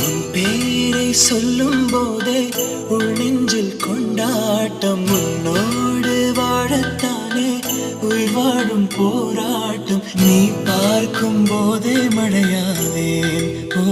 உன் பேரை சொல்லும் போதே உள் நெஞ்சில் கொண்டாட்டம் உன்னோடு வாழத்தானே உயிர் வாழும் போராட்டம் நீ பார்க்கும் போதே மழையாவேன் ஓ